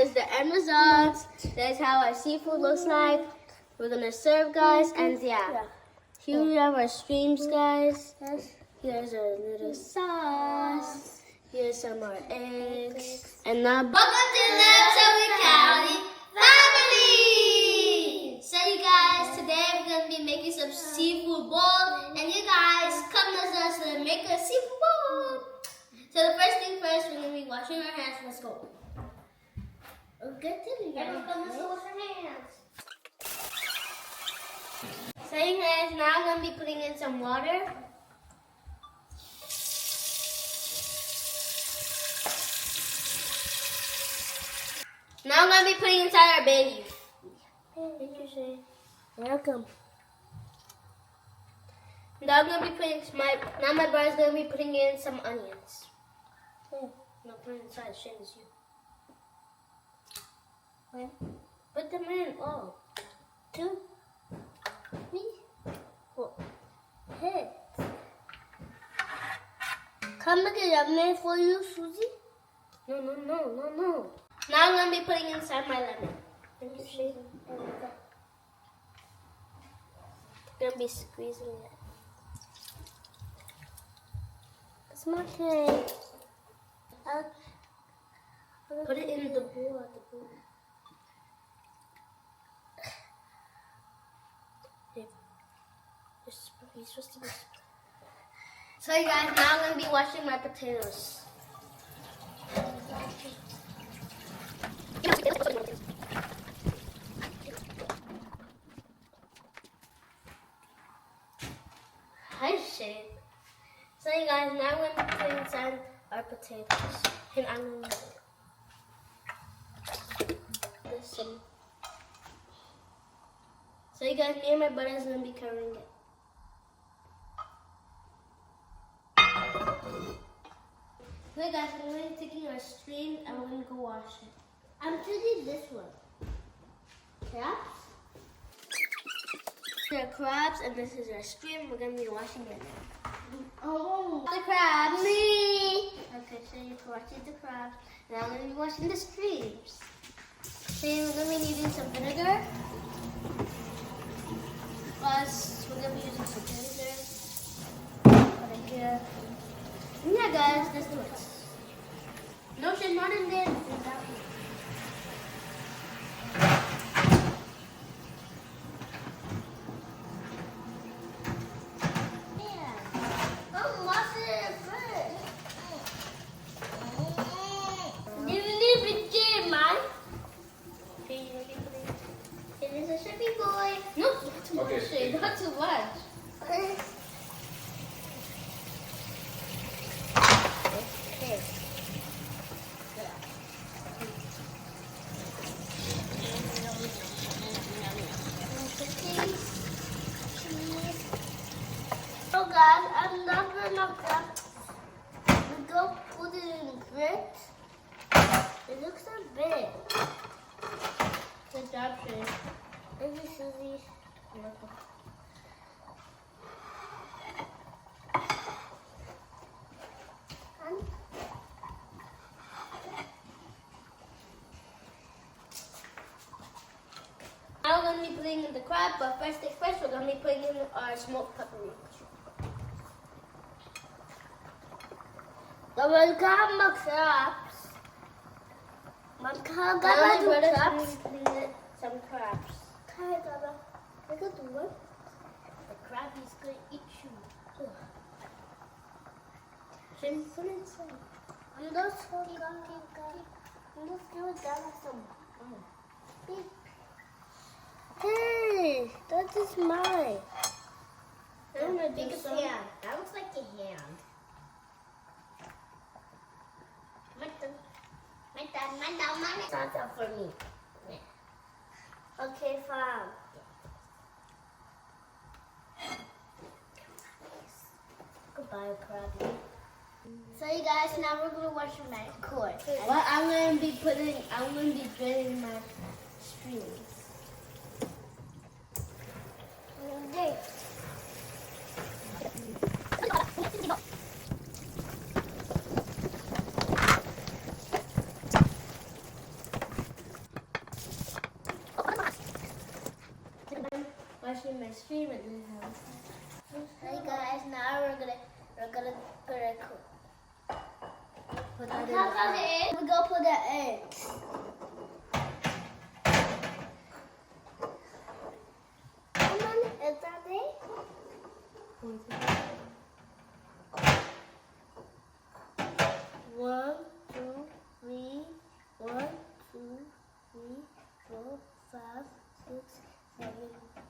is the end result. That's how our seafood looks like. We're gonna serve, guys, and yeah. Here we have our streams, guys. Here's our little sauce. Here's some more eggs. And now, welcome to Love County Family! So you guys, today we're gonna be making some seafood bowl. And you guys, come with us to make a seafood bowl. So the first thing first, we're gonna be washing our hands. Let's go. Okay, everyone come let's wash our hands. So you guys, now I'm gonna be putting in some water. Now I'm gonna be putting inside our baby. Thank you, Shay. Welcome. Now I'm gonna be putting my brother's gonna be putting in some onions. No, put it inside. Shame is you. One. Put them in. Oh. 2. 3. 4. Hey. Can I get a lemon for you, Susie? No. Now I'm gonna be putting inside my lemon. Thank you, Shay. Gonna be squeezing it. It's my cake. Put it in the bowl. You're supposed to be. So you guys, now I'm gonna be washing my potatoes. Hi, Shane. So you guys, now I'm going to put inside our potatoes. And I'm going to put some. So you guys, me and my brother is going to be covering it. So you guys, I'm going to be taking our stream and we're going to go wash it. I'm choosing this one. Crabs? These are crabs and this is our stream. We're going to be washing it now. Oh, the crabs. Me. Okay, so you're washing the crabs. Now I'm going to be washing the streams. So we're going to be needing some vinegar. Plus, we're going to be using some vinegar. Put it here. And yeah, guys, let's do it. No, she's not in there. She's out here. Not too much. Okay. So guys, I'm not gonna we go put it in grit. It looks so big. Good job, Shay. Thank you, Susie. You're welcome. Now we're going to be putting in the crab, but first things first, we're going to be putting in our smoked pepperoni. So we'll grab my crabs. Now my brother's putting in some crabs. Look at the one. The crab is going to eat you. Jim, put it inside. I'm just going to grab some. Hey, that is mine. I'm gonna do some. Hand. That looks like a hand. My dad, for me. Yeah. Okay, fine. Goodbye, crab. So you guys, now we're gonna wash my cord. What I'm gonna be draining my streams. Okay. in my stream at this house. Hey guys, now we're gonna put that in. We go put that in. Come on, is that it? One, two, three, 1, 2, 3, 4, 5, 6, 7,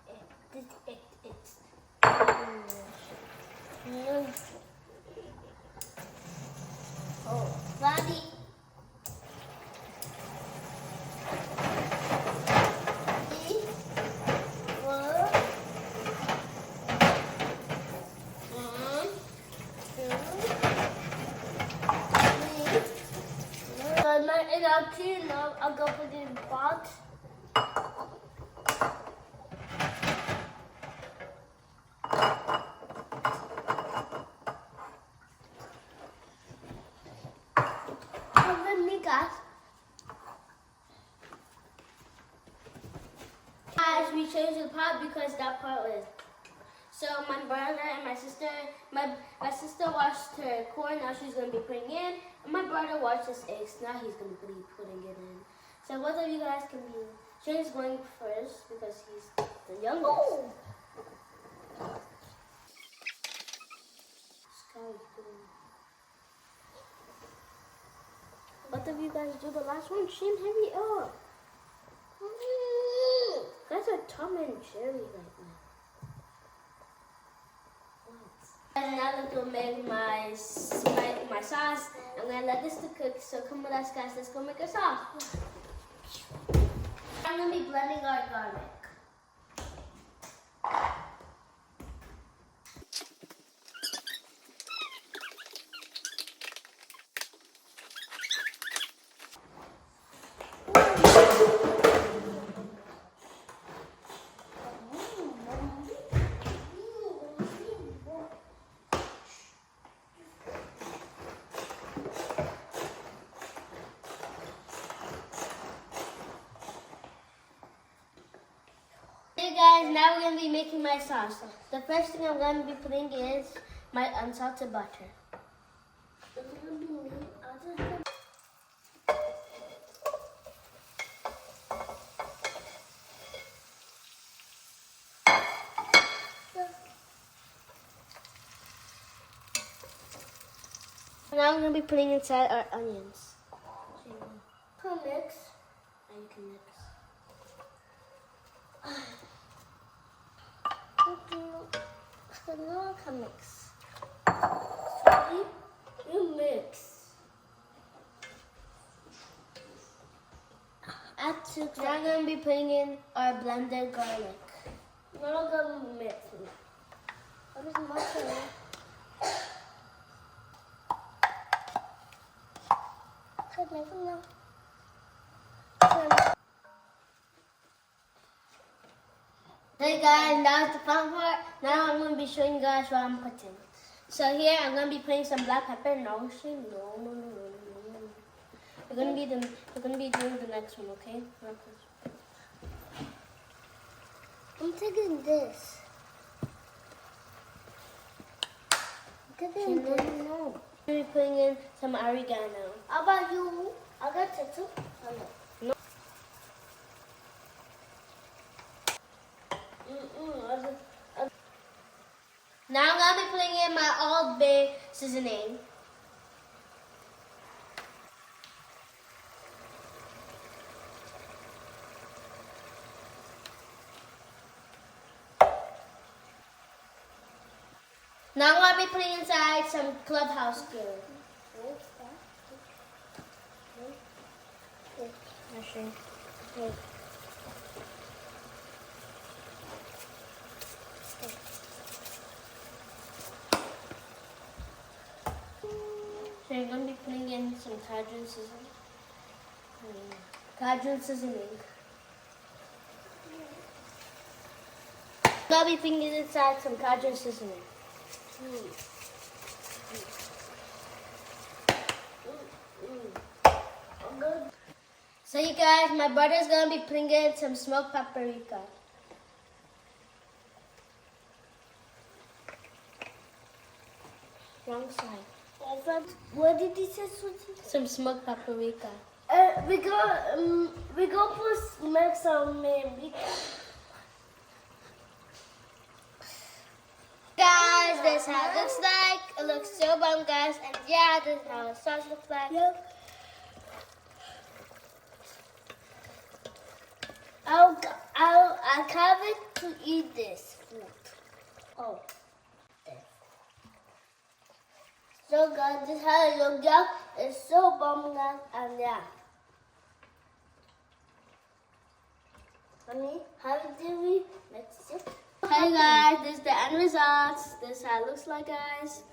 8. It's oh, Daddy. 3, 4, 1, 2, 3. And I'll clean up. I'll go put it in the box. Guys, we changed the pot because that part was. So my brother and my sister washed her corn. Now she's gonna be putting in. And my brother washed his eggs. Now he's gonna be putting it in. So both of you guys can be. Shane's going first because he's the youngest. Oh. Both of you guys do the last one. Shane, hurry up. That's a Tom and Jerry right now. And now I'm gonna make my sauce. I'm gonna let this to cook. So come with us, guys. Let's go make our sauce. I'm gonna be blending our garlic. Hey guys, now we're going to be making my sauce. The first thing I'm going to be putting is my unsalted butter. Now I'm going to be putting inside our onions. Can mix. And you can mix. No, can mix. Sorry, you mix. Add 2. Now I'm going to be putting in our blended garlic. We're not going to mix it. What is muscle? Hey guys, now it's the fun part. Now I'm going to be showing you guys what I'm putting. So here I'm going to be putting some black pepper. No, Shane, no. We're going to be doing the next one, okay? I'm taking this. No. I'm going to be putting in some oregano. How about you? I got it too. No. Now I'm going to be putting in my Old Bay seasoning. Now I'm going to be putting inside some Clubhouse gear. So you're going to be putting in some Cajun seasoning. Cajun seasoning. I'll be putting inside some Cajun seasoning. So you guys, my brother's going to be putting in some smoked paprika. looks like. What did he say, Suji? Some smoked paprika. We go put make some maybe. Guys, this is how it looks like. It looks so bomb, guys. And yeah, this is how the sauce looks like. Yep. I'll have it to eat this food. Oh. There. So guys, this is how it looks like. It's so bomb, guys, and yeah. Honey, how did we mix it? Hey guys, this is the end results. This is how it looks like, guys.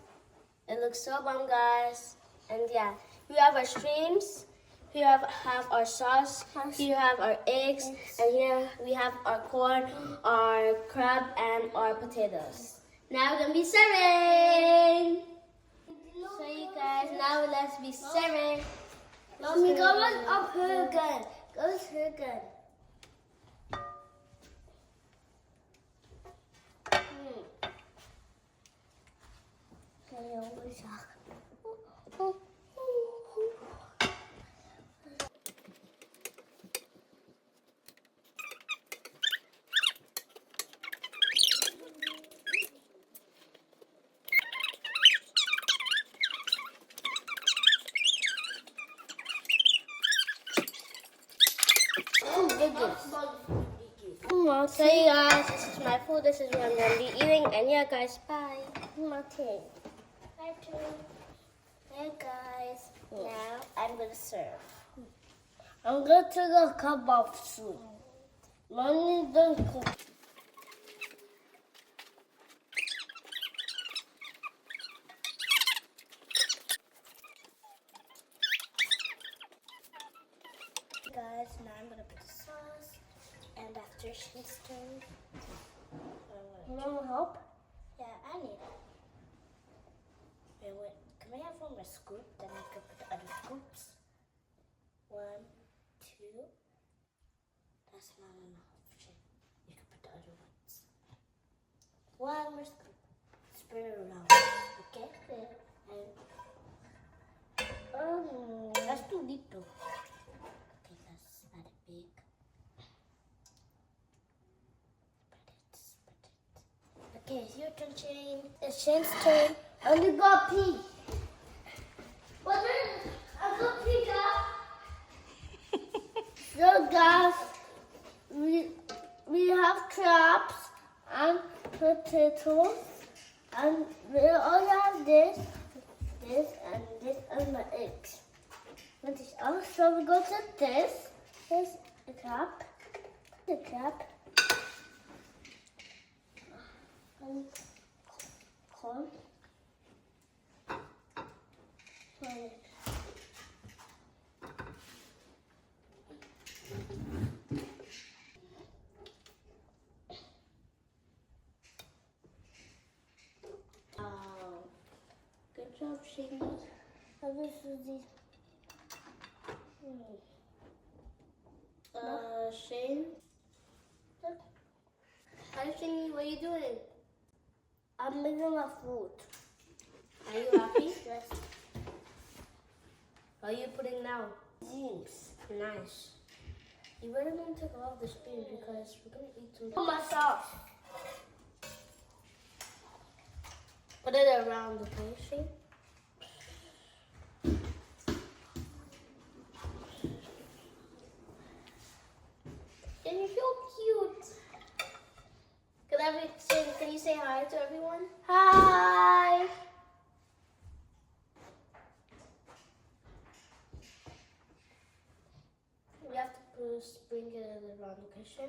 It looks so bomb, guys. And yeah, we have our streams. Here have our sauce. Here you have our eggs. And here we have our corn, our crab, and our potatoes. Now we're going to be serving. So you guys, now let's be serving. Mommy, go on up here again. Go here again. So you guys, this is my food. This is what I'm going to be eating. And yeah, guys, bye. Martin. Bye, too. Hey, guys. Now I'm going to serve. I'm going to the cup of soup. Mommy, don't cook. Guys, now I'm going to put the sauce. And after she's turned, You want help? yeah, I need it. Wait, can we have one more scoop? Then I can put the other scoops. 1, 2. That's not enough. Shit. You can put the other ones. One more scoop. Spread it around. Okay? And that's too deep though. Okay, let's add it big. Okay, it's your turn, Shane. It's Shane's turn. Only got pee. What is I got pee, guys. So, guys, we have crabs and potatoes, and we all have this, and the eggs. What is else? So we go to this. Here's the crab. The crab. And corn. Good job, Shane. How is Susie? Shane? Hi, Shane. What are you doing? I'm making my food. Are you happy? Yes. What are you putting now? Jeans. Nice. You better don't take off the spoon because we're going to eat some. Put my sauce. Put it around the pastry. And you're so cute. Can you say hi to everyone? Hi. We have to sprinkle it around the kitchen.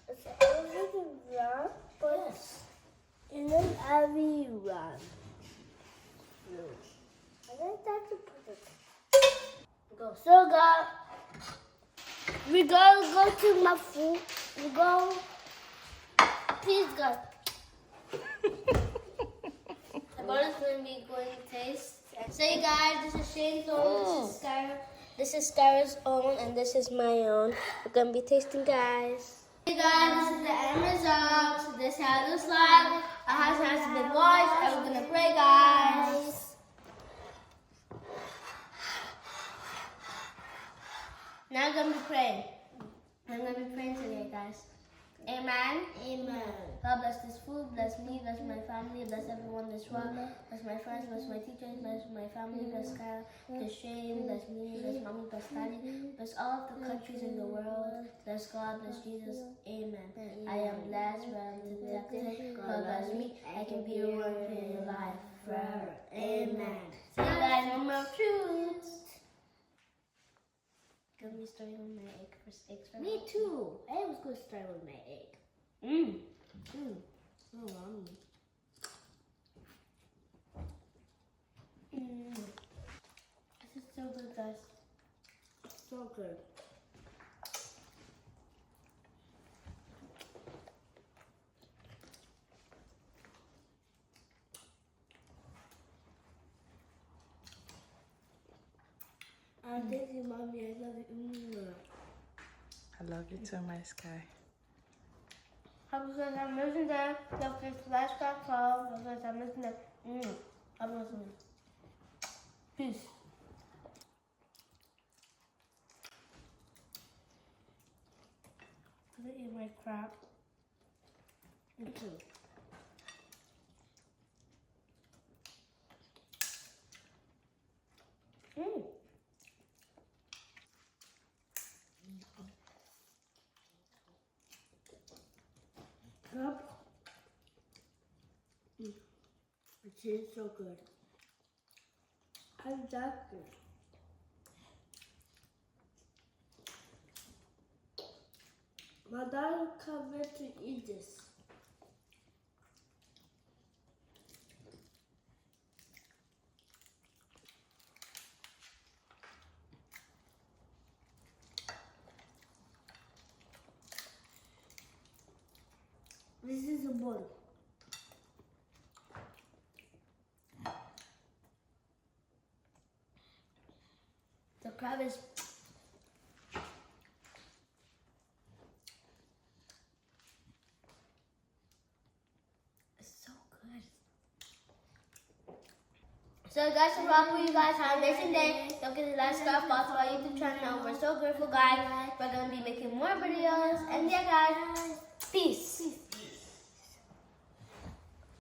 It's everything wrong, but Yes. it's not everyone. No. I like that to put it. Go. So, guys, we gotta go to my food. We go. Please, guys. The bonus going to be going to taste. So, you guys, this is Shane's own. This is Skyra's own, and this is my own. We're going to be tasting, guys. Hey, guys, this is the end result. This is how it looks like. our house has been washed, and we're gonna pray, guys. Now I'm gonna be praying. I'm gonna be praying today, guys. Amen. Amen. God bless this food, bless me, bless my family, bless everyone in this world, bless my friends, bless my teachers, bless my family, bless Kyle, bless Shane, bless me, bless mommy, bless daddy, bless all of the countries in the world, bless God, bless Jesus. Amen. I am blessed, well protected. God bless me. I can be a one in your life forever. Amen. See you guys, no more fruits. Gonna be starting with my egg for Me too. I was going to start with my egg. So yummy. This is so good, guys. So good. Thank you, Mommy. I love you. I love you too, my Sky. Have a good time listening to the flashback call. Have a good time listening to I'm listening. Peace. I'm gonna eat my crap. Me too. Cup. It tastes so good. I'm that good. My dad will come here to eat this. This is a bowl. The crab is so good. So guys, so far for you guys have this day. Don't get the last stuff off our YouTube channel. We're so grateful, guys. We're gonna be making more videos. And yeah, guys, peace.